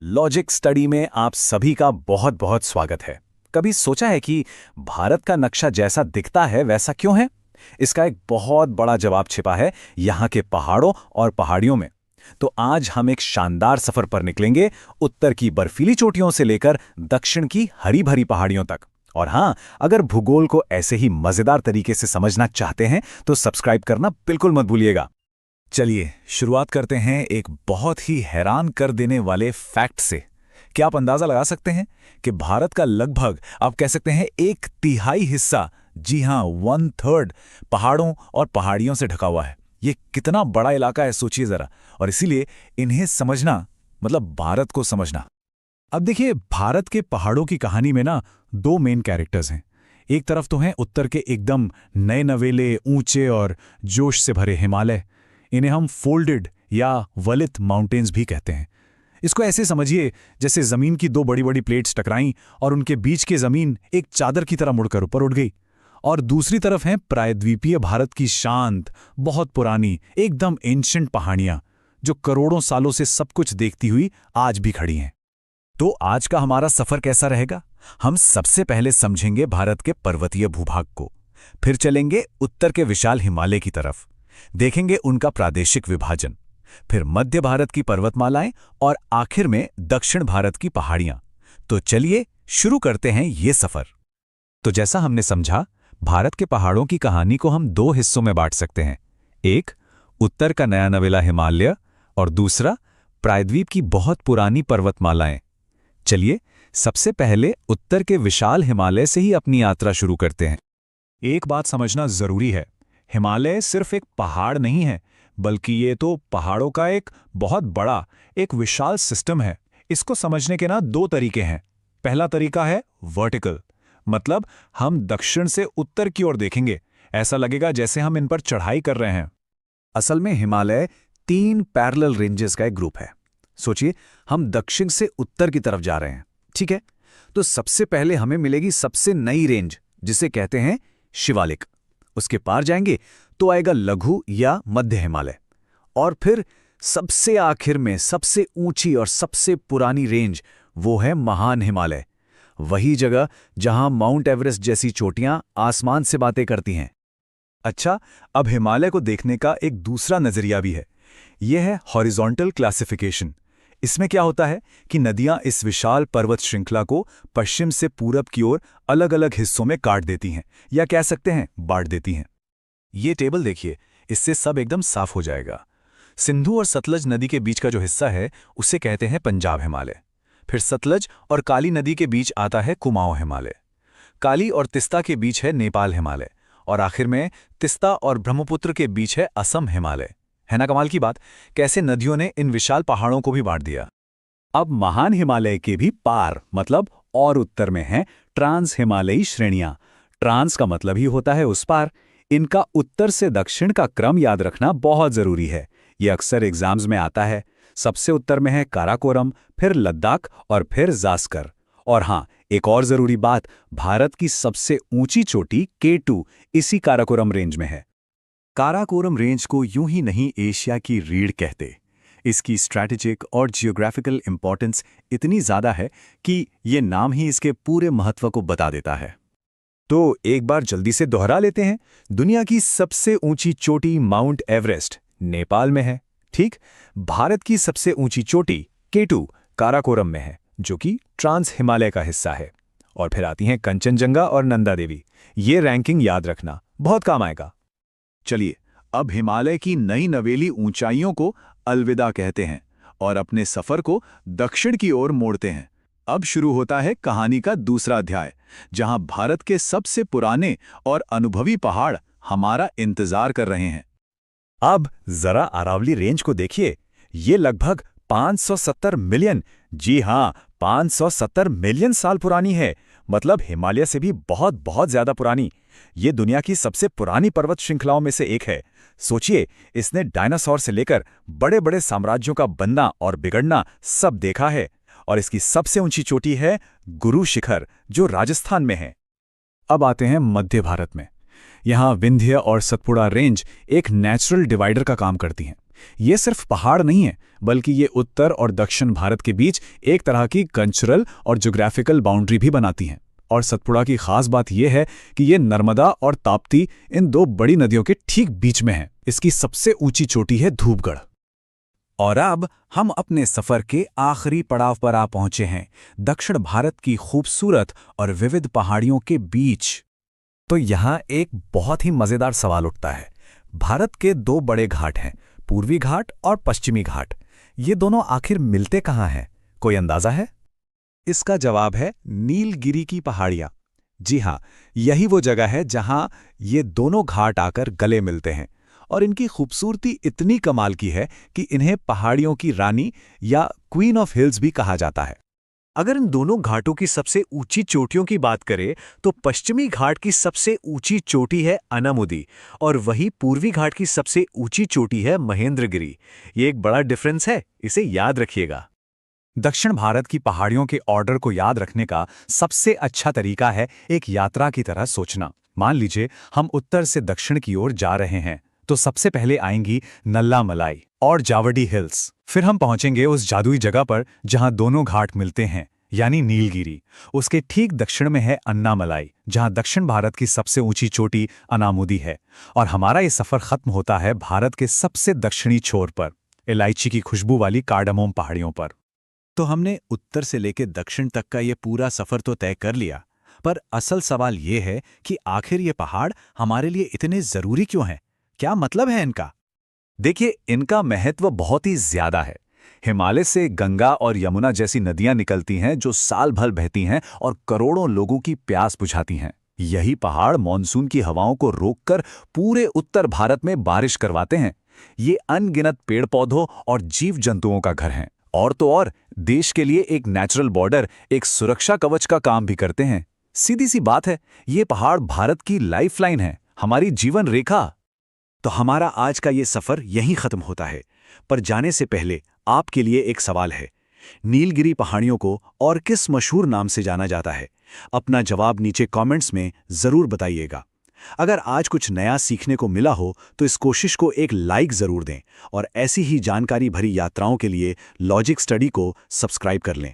Logic study में आप सभी का बहुत बहुत स्वागत है। कभी सोचा है कि भारत का नक्शा जैसा दिखता है वैसा क्यों है? इसका एक बहुत बड़ा जवाब छिपा है यहाँ के पहाड़ों और पहाड़ियों में। तो आज हम एक शानदार सफर पर निकलेंगे, उत्तर की बर्फीली चोटियों से लेकर दक्षिण की हरी भरी पहाड़ियों तक। और हाँ, अगर भूगोल को ऐसे ही मजेदार तरीके से समझना चाहते हैं तो सब्सक्राइब करना बिल्कुल मत भूलिएगा। चलिए शुरुआत करते हैं एक बहुत ही हैरान कर देने वाले फैक्ट से। क्या आप अंदाजा लगा सकते हैं कि भारत का लगभग आप कह सकते हैं 1/3 हिस्सा, जी हां 1/3, पहाड़ों और पहाड़ियों से ढका हुआ है। ये कितना बड़ा इलाका है सोचिए जरा। और इसीलिए इन्हें समझना मतलब भारत को समझना। अब देखिए, भारत के पहाड़ों की कहानी में ना दो मेन कैरेक्टर्स हैं। एक तरफ तो हैं उत्तर के एकदम नए नवेले ऊंचे और जोश से भरे हिमालय। इन्हें हम फोल्डेड या वलित माउंटेन्स भी कहते हैं। इसको ऐसे समझिए जैसे जमीन की दो बड़ी बड़ी प्लेट्स टकराईं और उनके बीच की जमीन एक चादर की तरह मुड़कर ऊपर उठ गई। और दूसरी तरफ हैं प्रायद्वीपीय भारत की शांत, बहुत पुरानी, एकदम एंशिएंट पहाड़ियां जो करोड़ों सालों से सब कुछ देखती हुई आज भी खड़ी हैं। तो आज का हमारा सफर कैसा रहेगा? हम सबसे पहले समझेंगे भारत के पर्वतीय भूभाग को, फिर चलेंगे उत्तर के विशाल हिमालय की तरफ, देखेंगे उनका प्रादेशिक विभाजन, फिर मध्य भारत की पर्वतमालाएं और आखिर में दक्षिण भारत की पहाड़ियां। तो चलिए शुरू करते हैं ये सफर। तो जैसा हमने समझा, भारत के पहाड़ों की कहानी को हम दो हिस्सों में बांट सकते हैं। एक उत्तर का नया नवेला हिमालय और दूसरा प्रायद्वीप की बहुत पुरानी पर्वतमालाएं। चलिए सबसे पहले उत्तर के विशाल हिमालय से ही अपनी यात्रा शुरू करते हैं। एक बात समझना जरूरी है, हिमालय सिर्फ एक पहाड़ नहीं है, बल्कि ये तो पहाड़ों का एक बहुत बड़ा, एक विशाल सिस्टम है। इसको समझने के ना दो तरीके हैं। पहला तरीका है वर्टिकल, मतलब हम दक्षिण से उत्तर की ओर देखेंगे, ऐसा लगेगा जैसे हम इन पर चढ़ाई कर रहे हैं। असल में हिमालय 3 पैरेलल रेंजेस का एक ग्रुप है। सोचिए, हम दक्षिण से उत्तर की तरफ जा रहे हैं, ठीक है? तो सबसे पहले हमें मिलेगी सबसे नई रेंज, जिसे कहते हैं शिवालिक। उसके पार जाएंगे तो आएगा लघु या मध्य हिमालय, और फिर सबसे आखिर में सबसे ऊंची और सबसे पुरानी रेंज, वो है महान हिमालय। वही जगह जहां माउंट एवरेस्ट जैसी चोटियां आसमान से बातें करती हैं। अच्छा, अब हिमालय को देखने का एक दूसरा नजरिया भी है। यह है हॉरिजॉन्टल क्लासिफिकेशन। इसमें क्या होता है कि नदियां इस विशाल पर्वत श्रृंखला को पश्चिम से पूरब की ओर अलग अलग हिस्सों में काट देती हैं, या कह सकते हैं बांट देती हैं। ये टेबल देखिए, इससे सब एकदम साफ हो जाएगा। सिंधु और सतलज नदी के बीच का जो हिस्सा है उसे कहते हैं पंजाब हिमालय। फिर सतलज और काली नदी के बीच आता है कुमाऊं हिमालय। काली और तिस्ता के बीच है नेपाल हिमालय, और आखिर में तिस्ता और ब्रह्मपुत्र के बीच है असम हिमालय। है ना कमाल की बात, कैसे नदियों ने इन विशाल पहाड़ों को भी बांट दिया। अब महान हिमालय के भी पार मतलब और उत्तर में हैं ट्रांस हिमालयी श्रेणियां। ट्रांस का मतलब ही होता है उस पार। इनका उत्तर से दक्षिण का क्रम याद रखना बहुत जरूरी है। यह अक्सर एग्जाम्स में आता है। सबसे उत्तर में है काराकोरम, फिर लद्दाख और फिर जास्कर। और हां, एक और जरूरी बात, भारत की सबसे ऊंची चोटी K2 इसी काराकोरम रेंज में है। काराकोरम रेंज को यूं ही नहीं एशिया की रीढ़ कहते। इसकी स्ट्रैटेजिक और जियोग्राफिकल इंपॉर्टेंस इतनी ज्यादा है कि ये नाम ही इसके पूरे महत्व को बता देता है। तो एक बार जल्दी से दोहरा लेते हैं। दुनिया की सबसे ऊंची चोटी माउंट एवरेस्ट नेपाल में है, ठीक। भारत की सबसे ऊंची चोटी K2 काराकोरम में है, जो कि ट्रांस हिमालय का हिस्सा है। और फिर आती हैं कंचनजंगा और नंदा देवी। ये रैंकिंग याद रखना बहुत काम आएगा। चलिए, अब हिमालय की नई नवेली ऊंचाइयों को अलविदा कहते हैं और अपने सफर को दक्षिण की ओर मोड़ते हैं। अब शुरू होता है कहानी का दूसरा अध्याय, जहां भारत के सबसे पुराने और अनुभवी पहाड़ हमारा इंतजार कर रहे हैं। अब जरा अरावली रेंज को देखिए। ये लगभग 570 मिलियन, जी हां 570 मिलियन साल पुरानी है। मतलब हिमालय से भी बहुत बहुत ज्यादा पुरानी। ये दुनिया की सबसे पुरानी पर्वत श्रृंखलाओं में से एक है। सोचिए, इसने डायनासोर से लेकर बड़े बड़े साम्राज्यों का बनना और बिगड़ना सब देखा है। और इसकी सबसे ऊंची चोटी है गुरु शिखर, जो राजस्थान में है। अब आते हैं मध्य भारत में। यहाँ विंध्य और सतपुड़ा रेंज एक नेचुरल डिवाइडर का काम करती हैं। ये सिर्फ पहाड़ नहीं है, बल्कि ये उत्तर और दक्षिण भारत के बीच एक तरह की कल्चरल और ज्योग्राफिकल बाउंड्री भी बनाती हैं। और सतपुड़ा की खास बात यह है कि ये नर्मदा और ताप्ती इन दो बड़ी नदियों के ठीक बीच में है। इसकी सबसे ऊंची चोटी है धूपगढ़। और अब हम अपने सफर के आखिरी पड़ाव पर आ पहुंचे हैं, दक्षिण भारत की खूबसूरत और विविध पहाड़ियों के बीच। तो यहाँ एक बहुत ही मजेदार सवाल उठता है। भारत के दो बड़े घाट हैं, पूर्वी घाट और पश्चिमी घाट। ये दोनों आखिर मिलते कहाँ हैं? कोई अंदाजा है? इसका जवाब है नीलगिरी की पहाड़ियां। जी हां, यही वो जगह है जहां ये दोनों घाट आकर गले मिलते हैं। और इनकी खूबसूरती इतनी कमाल की है कि इन्हें पहाड़ियों की रानी या क्वीन ऑफ हिल्स भी कहा जाता है। अगर इन दोनों घाटों की सबसे ऊंची चोटियों की बात करें तो पश्चिमी घाट की सबसे ऊंची चोटी है अनामुदी और वही पूर्वी घाट की सबसे ऊंची चोटी है महेंद्रगिरी। ये एक बड़ा डिफरेंस है, इसे याद रखिएगा। दक्षिण भारत की पहाड़ियों के ऑर्डर को याद रखने का सबसे अच्छा तरीका है एक यात्रा की तरह सोचना। मान लीजिए हम उत्तर से दक्षिण की ओर जा रहे हैं, तो सबसे पहले आएंगी नल्लामलाई और जावडी हिल्स। फिर हम पहुंचेंगे उस जादुई जगह पर जहां दोनों घाट मिलते हैं, यानी नीलगिरी। उसके ठीक दक्षिण में है अन्नामलाई, जहां दक्षिण भारत की सबसे ऊंची चोटी अनामुदी है। और हमारा ये सफर खत्म होता है भारत के सबसे दक्षिणी छोर पर, इलायची की खुशबू वाली कार्डामोम पहाड़ियों पर। तो हमने उत्तर से लेकर दक्षिण तक का ये पूरा सफर तो तय कर लिया, पर असल सवाल ये है कि आखिर ये पहाड़ हमारे लिए इतने जरूरी क्यों हैं? क्या मतलब है इनका? देखिए, इनका महत्व बहुत ही ज्यादा है। हिमालय से गंगा और यमुना जैसी नदियां निकलती हैं जो साल भर बहती हैं और करोड़ों लोगों की प्यास बुझाती हैं। यही पहाड़ मानसून की हवाओं को रोककर पूरे उत्तर भारत में बारिश करवाते हैं। ये अनगिनत पेड़ पौधों और जीव जंतुओं का घर हैं। और तो और देश के लिए एक नेचुरल बॉर्डर, एक सुरक्षा कवच का काम भी करते हैं। सीधी सी बात है, ये पहाड़ भारत की लाइफलाइन है, हमारी जीवन रेखा। तो हमारा आज का ये सफर यहीं खत्म होता है, पर जाने से पहले आपके लिए एक सवाल है। नीलगिरी पहाड़ियों को और किस मशहूर नाम से जाना जाता है? अपना जवाब नीचे कमेंट्स में जरूर बताइएगा। अगर आज कुछ नया सीखने को मिला हो तो इस कोशिश को एक लाइक जरूर दें और ऐसी ही जानकारी भरी यात्राओं के लिए लॉजिक स्टडी को सब्सक्राइब कर लें।